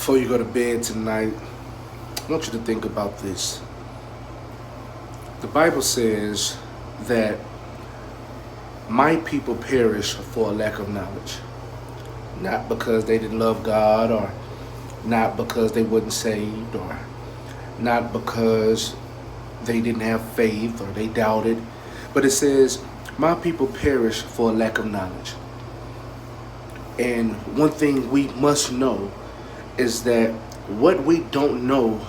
Before you go to bed tonight, I want you to think about this. The Bible says that my people perish for a lack of knowledge. Not because they didn't love God, or not because they wasn't saved, or not because they didn't have faith or they doubted. But it says, my people perish for a lack of knowledge. And one thing we must know is that what we don't know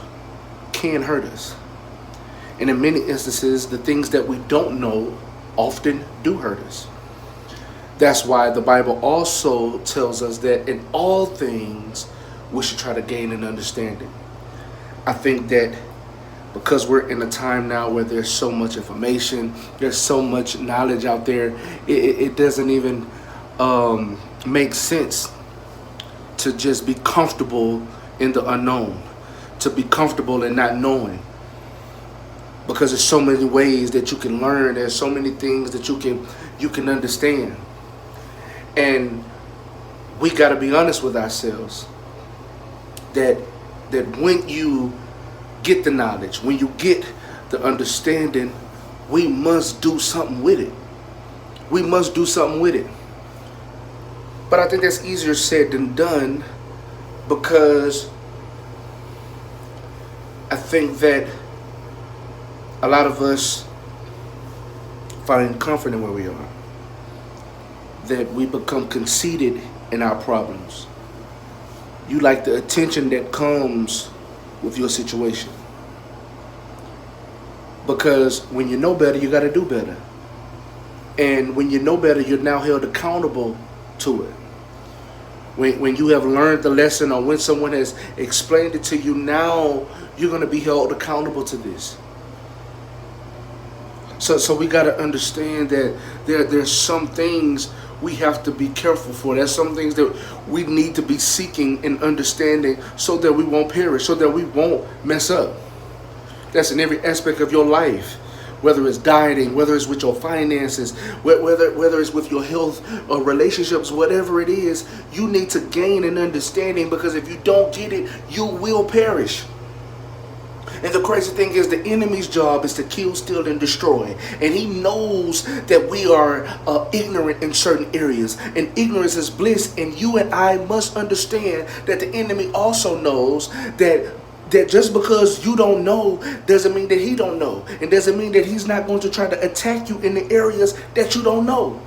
can hurt us. And in many instances, the things that we don't know often do hurt us. That's why the Bible also tells us that in all things, we should try to gain an understanding. I think that because we're in a time now where there's so much information, there's so much knowledge out there, it doesn't even make sense to just be comfortable in the unknown, to be comfortable in not knowing. Because there's so many ways that you can learn, there's so many things that you can understand. And we got to be honest with ourselves that when you get the knowledge, when you get the understanding, we must do something with it. We must do something with it. But I think that's easier said than done, because I think that a lot of us find comfort in where we are. That we become conceited in our problems. You like the attention that comes with your situation. Because when you know better, you got to do better. And when you know better, you're now held accountable to it. When you have learned the lesson, or when someone has explained it to you, now you're going to be held accountable to this. So we got to understand that there's some things we have to be careful for. There's some things that we need to be seeking and understanding so that we won't perish, so that we won't mess up. That's in every aspect of your life, whether it's dieting, whether it's with your finances, whether it's with your health or relationships, whatever it is, you need to gain an understanding, because if you don't get it, you will perish. And the crazy thing is, the enemy's job is to kill, steal, and destroy. And he knows that we are ignorant in certain areas. And ignorance is bliss. And you and I must understand that the enemy also knows that just because you don't know doesn't mean that he don't know. And doesn't mean that he's not going to try to attack you in the areas that you don't know.